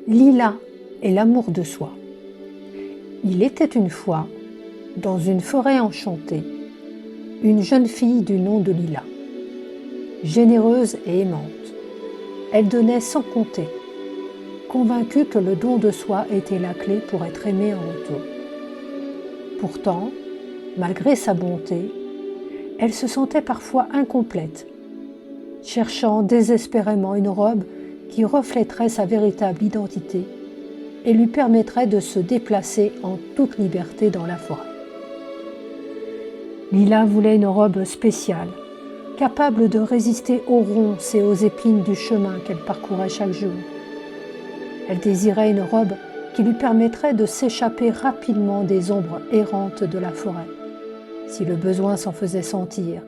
Lila et l'amour de soi. Il était une fois, dans une forêt enchantée, une jeune fille du nom de Lila. Généreuse et aimante, elle donnait sans compter, convaincue que le don de soi était la clé pour être aimée en retour. Pourtant, malgré sa bonté, elle se sentait parfois incomplète, cherchant désespérément une robe qui reflèterait sa véritable identité et lui permettrait de se déplacer en toute liberté dans la forêt. Lila voulait une robe spéciale, capable de résister aux ronces et aux épines du chemin qu'elle parcourait chaque jour. Elle désirait une robe qui lui permettrait de s'échapper rapidement des ombres errantes de la forêt, si le besoin s'en faisait sentir.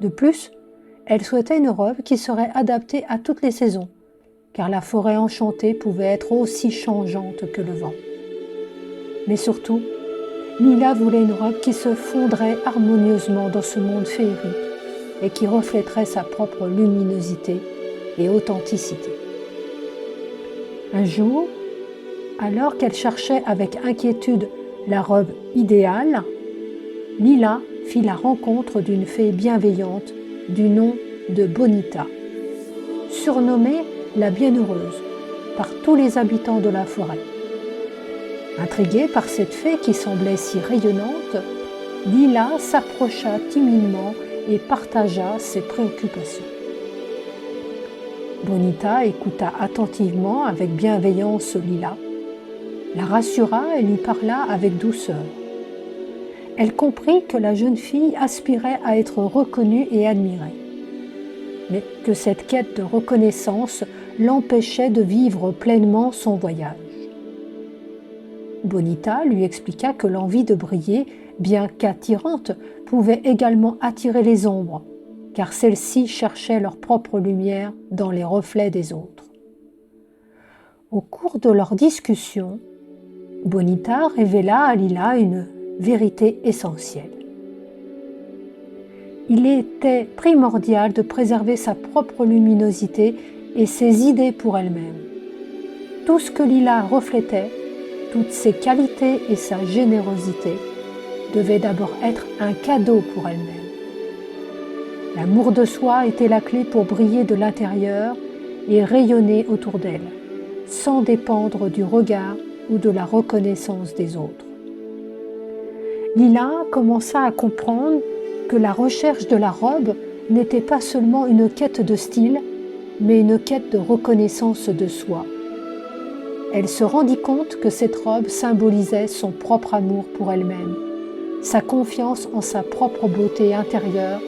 De plus, elle souhaitait une robe qui serait adaptée à toutes les saisons, car la forêt enchantée pouvait être aussi changeante que le vent. Mais surtout, Lila voulait une robe qui se fondrait harmonieusement dans ce monde féerique et qui reflèterait sa propre luminosité et authenticité. Un jour, alors qu'elle cherchait avec inquiétude la robe idéale, Lila fit la rencontre d'une fée bienveillante du nom de Bonita, surnommée la Bienheureuse par tous les habitants de la forêt. Intriguée par cette fée qui semblait si rayonnante, Lila s'approcha timidement et partagea ses préoccupations. Bonita écouta attentivement avec bienveillance Lila, la rassura et lui parla avec douceur. Elle comprit que la jeune fille aspirait à être reconnue et admirée, mais que cette quête de reconnaissance l'empêchait de vivre pleinement son voyage. Bonita lui expliqua que l'envie de briller, bien qu'attirante, pouvait également attirer les ombres, car celles-ci cherchaient leur propre lumière dans les reflets des autres. Au cours de leur discussion, Bonita révéla à Lila une vérité essentielle. Il était primordial de préserver sa propre luminosité et ses idées pour elle-même. Tout ce que Lila reflétait, toutes ses qualités et sa générosité, devait d'abord être un cadeau pour elle-même. L'amour de soi était la clé pour briller de l'intérieur et rayonner autour d'elle, sans dépendre du regard ou de la reconnaissance des autres. Lila commença à comprendre que la recherche de la robe n'était pas seulement une quête de style, mais une quête de reconnaissance de soi. Elle se rendit compte que cette robe symbolisait son propre amour pour elle-même, sa confiance en sa propre beauté intérieure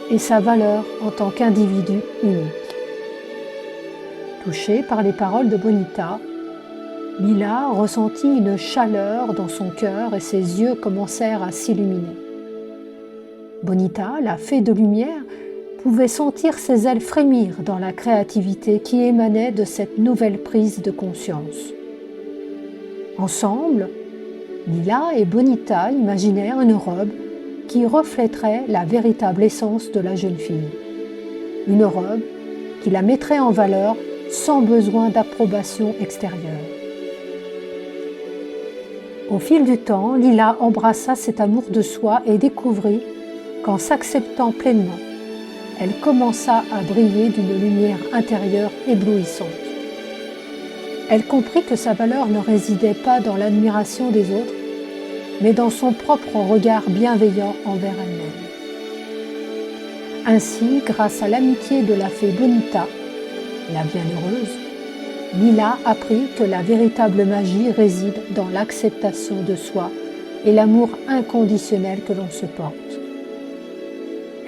et sa valeur en tant qu'individu unique. Touchée par les paroles de Bonita, Lila ressentit une chaleur dans son cœur et ses yeux commencèrent à s'illuminer. Bonita, la fée de lumière, pouvait sentir ses ailes frémir dans la créativité qui émanait de cette nouvelle prise de conscience. Ensemble, Lila et Bonita imaginèrent une robe qui reflèterait la véritable essence de la jeune fille. Une robe qui la mettrait en valeur sans besoin d'approbation extérieure. Au fil du temps, Lila embrassa cet amour de soi et découvrit qu'en s'acceptant pleinement, elle commença à briller d'une lumière intérieure éblouissante. Elle comprit que sa valeur ne résidait pas dans l'admiration des autres, mais dans son propre regard bienveillant envers elle-même. Ainsi, grâce à l'amitié de la fée Bonita, la Bienheureuse, Lila apprit que la véritable magie réside dans l'acceptation de soi et l'amour inconditionnel que l'on se porte.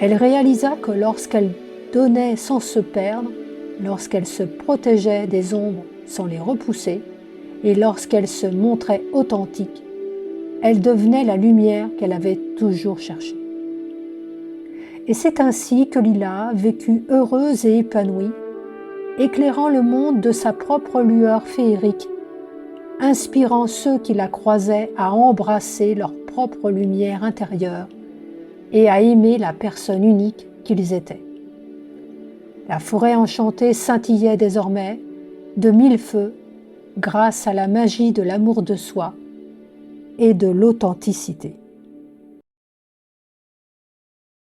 Elle réalisa que lorsqu'elle donnait sans se perdre, lorsqu'elle se protégeait des ombres sans les repousser, et lorsqu'elle se montrait authentique, elle devenait la lumière qu'elle avait toujours cherchée. Et c'est ainsi que Lila vécut heureuse et épanouie, éclairant le monde de sa propre lueur féerique, inspirant ceux qui la croisaient à embrasser leur propre lumière intérieure et à aimer la personne unique qu'ils étaient. La forêt enchantée scintillait désormais, de mille feux grâce à la magie de l'amour de soi et de l'authenticité.